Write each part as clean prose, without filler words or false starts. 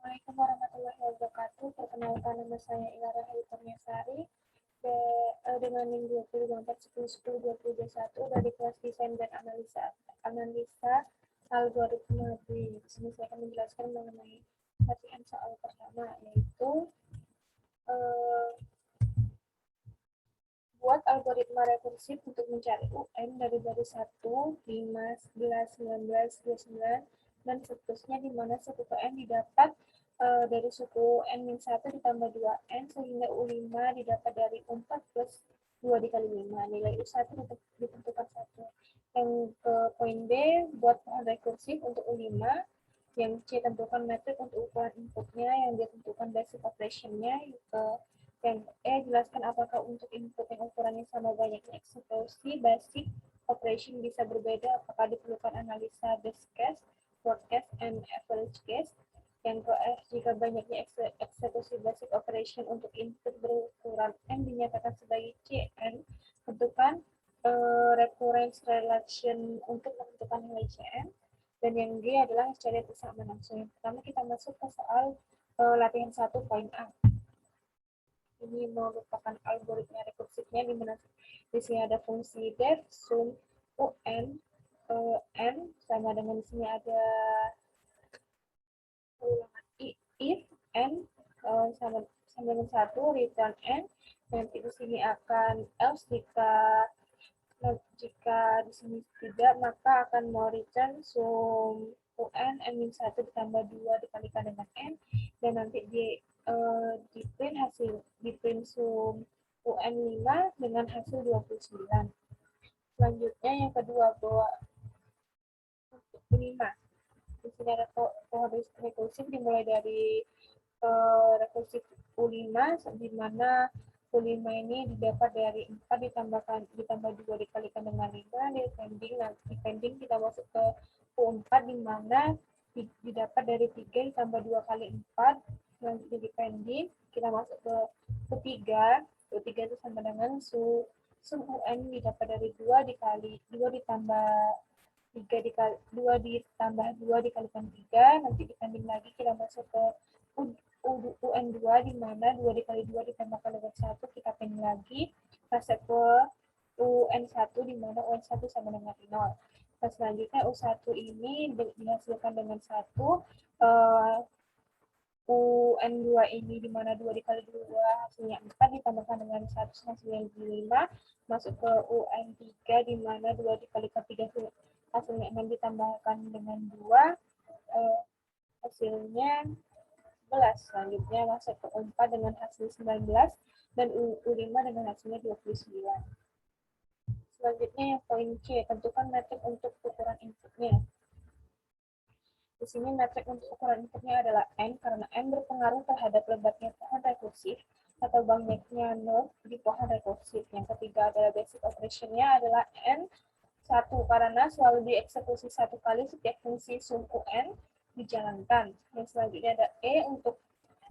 Assalamualaikum warahmatullahi wabarakatuh. Perkenalkan, nama saya Ilara Hayuternyasari dengan NIM 202410102021 dari kelas desain dan analisa algoritma. Di sini saya akan menjelaskan mengenai latihan soal pertama, yaitu eh, buat algoritma rekursif untuk mencari UN dari baris 1, 5, 11, 19, 29, dan seterusnya, di mana suku UN didapat dari suku N-1 ditambah 2N, sehingga U5 didapat dari U4 plus 2 dikali 5. Nilai U1 ditentukan 1. Yang ke poin B, buat pohon rekursif untuk U5. Yang C, tentukan metrik untuk ukuran inputnya. Yang D, tentukan basic operationnya. Yang E, jelaskan apakah untuk input yang ukurannya sama banyaknya eksekusi basic operation bisa berbeda, apakah diperlukan analisa best case, worst case, and average case. Yang ke F, jika banyaknya eksekusi basic operation untuk input berukuran N dinyatakan sebagai CN, tentukan recurrence relation untuk menentukan nilai CN. Dan yang G adalah cari persamaan langsung. Yang pertama kita masuk ke soal latihan 1 poin A. Ini merupakan algoritma rekursifnya, di mana di sini ada fungsi def, sum, un, n, sama dengan di sini ada ulangan if, n, sama dengan 1, return n. Nanti di sini akan else jika di sini tidak, maka akan mau return sum UN n-1 ditambah 2 dikalikan dengan n, dan nanti di print hasil di print sum UN 5 dengan hasil 29. Selanjutnya yang kedua, bahwa untuk 5 di sini ada pohon rekursif dimulai dari rekursif U5, di mana U5 ini didapat dari 4 ditambah 2 dikalikan dengan 5, depending kita masuk ke U4, di mana didapat dari 3 ditambah 2 kali 4, selanjutnya depending kita masuk ke U3 itu sama dengan sum UN didapat dari 2 dikali 2 ditambah 3 dikali 2 ditambah 2 dikalikan 3, nanti dibanding lagi kita masuk ke UN2, di mana 2 dikali 2 ditambahkan dengan 1, kita pending lagi, kita ke UN1, di mana UN1 sama dengan 0. Nah, selanjutnya U1 ini dihasilkan dengan 1, UN2 ini di mana 2 dikali 2 hasilnya 4 ditambahkan dengan 1 hasilnya 5, masuk ke UN3, di mana 2 dikalikan 3 hasilnya 6 ditambahkan dengan 2, hasilnya 11. Selanjutnya masuk ke U4 dengan hasil 19, dan U5 dengan hasilnya 29. Selanjutnya yang poin C, tentukan metrik untuk ukuran inputnya. Di sini metrik untuk ukuran inputnya adalah N, karena N berpengaruh terhadap lebatnya pohon rekursif atau banyaknya node di pohon rekursif. Yang ketiga adalah basic operation-nya adalah N1, karena selalu dieksekusi 1 kali setiap fungsi sum UN dijalankan. Yang selanjutnya ada E, untuk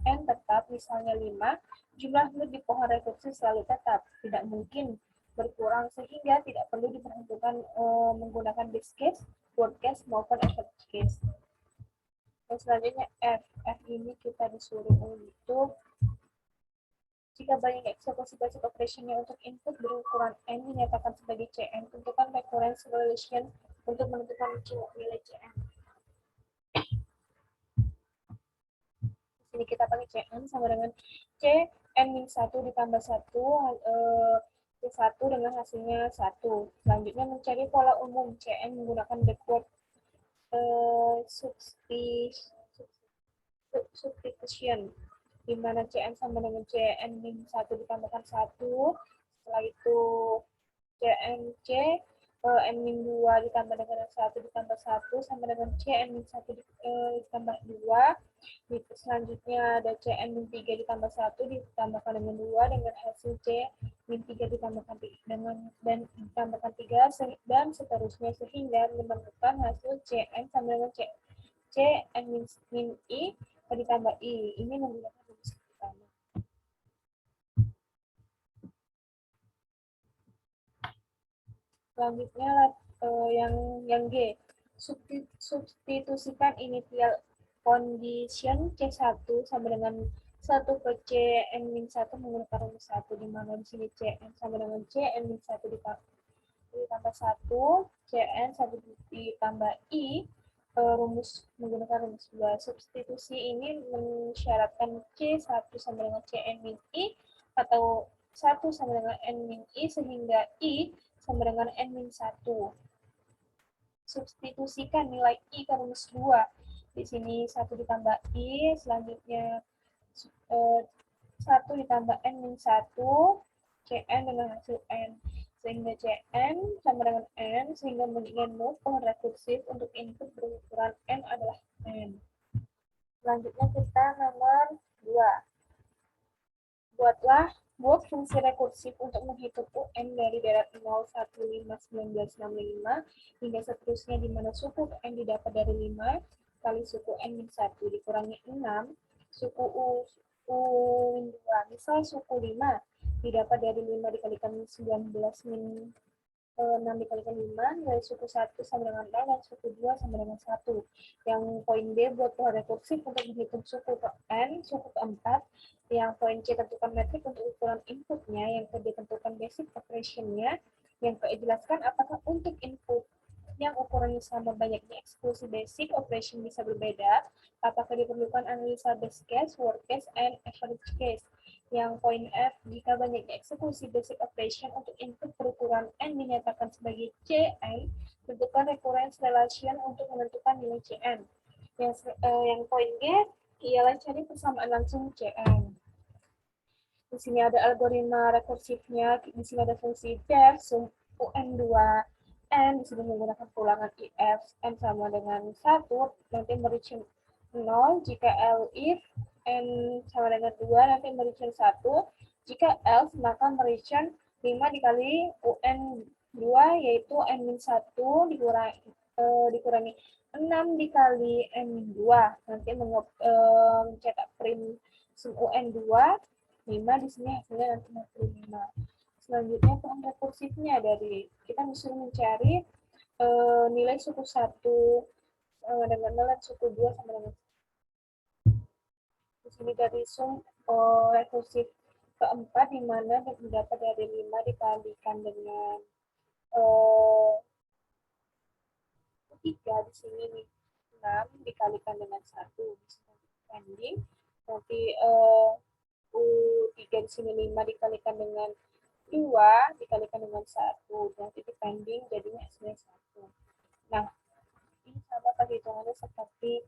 N tetap, misalnya 5, jumlah node di pohon rekursif selalu tetap, tidak mungkin berkurang, sehingga tidak perlu diperhitungkan menggunakan base case, worst case, maupun average case. Dan selanjutnya F. F ini kita disuruh untuk jika banyak eksekusi basic operation-nya untuk input berukuran N dinyatakan sebagai CN, tentukan recurrence relation untuk menentukan nilai CN. Di sini kita pakai CN sama dengan C N-1 ditambah 1, C1 dengan hasilnya 1. Selanjutnya mencari pola umum CN menggunakan backward substitution, di mana CN sama dengan CN-1 ditambahkan 1, setelah itu CNC N-2 ditambah dengan 1 ditambah 1 sama dengan CN-1 ditambah 2. Selanjutnya ada CN-3 ditambah 1 ditambahkan dengan 2 dengan hasil C-3 ditambahkan dan ditambahkan 3, dan seterusnya, sehingga menemukan hasil CN sama dengan CN-I ditambah I. Ini menggunakan rumus pertama. Selanjutnya yang G, substitusikan inisial condition C1 sama dengan 1 per Cn-1 menggunakan rumus 1, di mana di sini Cn sama dengan Cn-1 ditambah 1, Cn 1 ditambah I, rumus menggunakan rumus 2. Substitusi ini mensyaratkan C1 sama dengan Cn min I, atau 1 sama dengan N min I, sehingga I sama dengan N min 1. Substitusikan nilai I ke rumus 2. Di sini 1 ditambah I, selanjutnya 1 ditambah N min 1, Cn dengan hasil N. Sehingga Cn sama dengan N, sehingga menjadikan pohon rekursif untuk input berukuran N adalah N. Selanjutnya kita nomor 2. Buat fungsi rekursif untuk menghitung UN dari deret 0, 1, 5, 19, 65, hingga seterusnya, di mana suku N didapat dari 5 kali suku N min 1 dikurangi 6, suku U min 2. Misal suku 5 didapat dari 5 dikalikan 19 min 6 dikalikan 5, nilai suku 1 sama dengan 0 dan suku 2 sama dengan 1. Yang poin B buat pohon rekursif untuk menghitung suku ke N, suku keempat. Yang poin C tentukan metrik untuk ukuran inputnya. Yang ke D tentukan basic operation-nya. Yang ke E jelaskan apakah untuk input yang ukurannya sama banyaknya eksekusi basic operation bisa berbeda, apakah diperlukan analisa best case, worst case, and average case. Yang poin F, jika banyaknya eksekusi basic operation untuk input berukuran N dinyatakan sebagai Cn, tentukan recurrence relation untuk menentukan nilai Cn. Yang poin G, ialah cari persamaan langsung Cn. Di sini ada algoritma rekursifnya, di sini ada fungsi def, sum UN2, N, di sini menggunakan pulangan if, N sama dengan 1, nanti mereturn 0, jika if, N sama dengan 2, nanti mereturn 1, jika else, maka mereturn 5 dikali UN2, yaitu N-1 dikurangi 6 dikali N-2, nanti mencetak print sum UN2, 5, di sini hasilnya nanti 65. Selanjutnya pohon rekursifnya, dari kita disuruh mencari nilai suku 1 dengan 0 dan suku 2 sama dengan di sini dari sum rekursif keempat, di mana dapat dari 5 dikalikan dengan 3, di sini 6 dikalikan dengan 1, di sini pending, nanti U3 di sini 5 dikalikan dengan 2 dikalikan dengan 1, nanti dipending jadinya hasilnya 1. Nah, ini sama perhitungannya seperti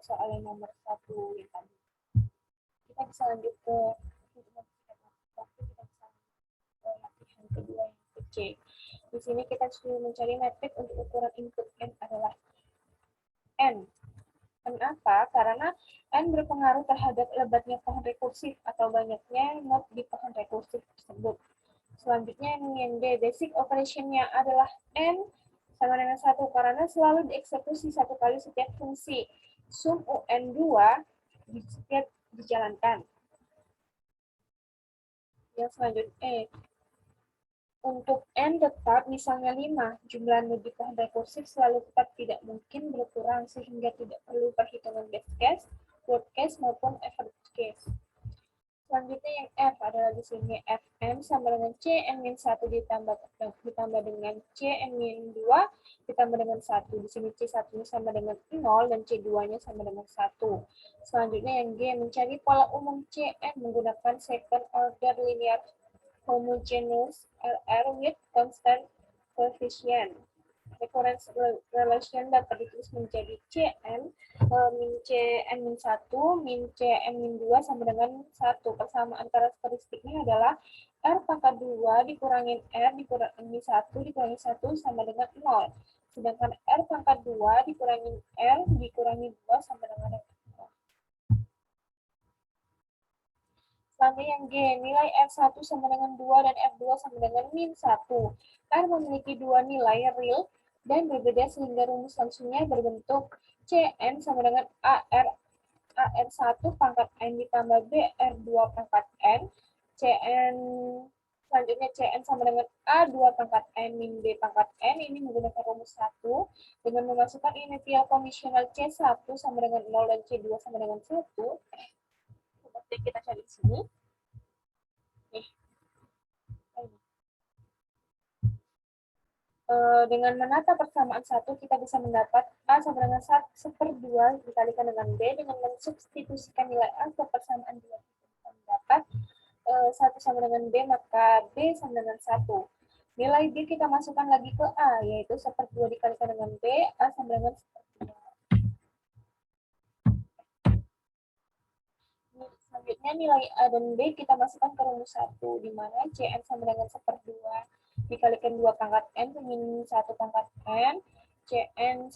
soal yang nomor 1 yang tadi. Kita bisa lanjut ke latihan kedua yang ke C. Di sini kita sudah mencari metrik untuk ukuran input N adalah N. Kenapa? Karena N berpengaruh terhadap lebatnya pohon rekursif atau banyaknya node di pohon rekursif tersebut. Selanjutnya yang D, basic operation-nya adalah N sama dengan 1, karena selalu dieksekusi 1 kali setiap fungsi. Sum UN2 setiap dijalankan. Yang selanjutnya, untuk N tetap, misalnya 5, jumlah node di pohon rekursif selalu tetap tidak mungkin berkurang, sehingga tidak perlu perhitungan best case, worst case, maupun average case. Selanjutnya yang F adalah di sini Fn sama dengan Cn-1 ditambah dengan Cn-2 ditambah dengan 1. Di sini C1 sama dengan 0 dan C2-nya sama dengan 1. Selanjutnya yang G, mencari pola umum Cn menggunakan second order linear homogeneous LR with constant coefficient. Recurrence relation dapat ditulis menjadi Cn min Cn-1 min Cn-2 sama dengan 1. Persamaan karakteristiknya adalah R pangkat 2 dikurangi R dikurangi 1 dikurangi 1 sama dengan 0. Sedangkan R pangkat 2 dikurangi R dikurangi 2 sama dengan 0. Selanjutnya yang G, nilai R1 sama dengan 2 dan R2 sama dengan min 1. R memiliki dua nilai real dan berbeda, sehingga rumus langsungnya berbentuk Cn sama dengan AR1 pangkat N ditambah BR2 pangkat N, Cn Selanjutnya Cn sama dengan A2 pangkat N min B pangkat N. Ini menggunakan rumus 1 dengan memasukkan initial kondisional C1 sama dengan 0 dan C2 sama dengan 1. Seperti kita cari di sini. Nih. Dengan menata persamaan 1, kita bisa mendapat A sama dengan 1/2 dikalikan dengan B. Dengan mensubstitusikan nilai A ke persamaan 2, kita bisa mendapat 1 sama dengan B, maka B sama dengan 1. Nilai B kita masukkan lagi ke A, yaitu 1/2 dikalikan dengan B, A sama dengan 1/2. Selanjutnya nilai A dan B kita masukkan ke rumus 1, di mana Cn sama dengan 1/2 dikalikan 2 pangkat N min 1 pangkat N, Cn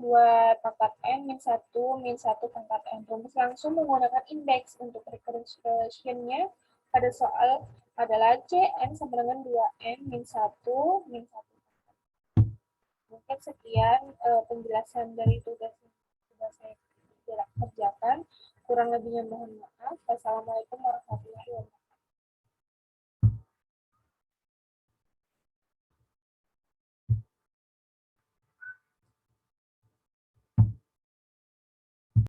2 pangkat N min 1 min 1 pangkat N. Rumus langsung menggunakan indeks untuk recursion-nya pada soal adalah Cn sama dengan 2N min 1 min 1. Mungkin sekian penjelasan dari tugas yang sudah saya kerjakan. Kurang lebihnya mohon maaf. Wassalamualaikum warahmatullahi wabarakatuh.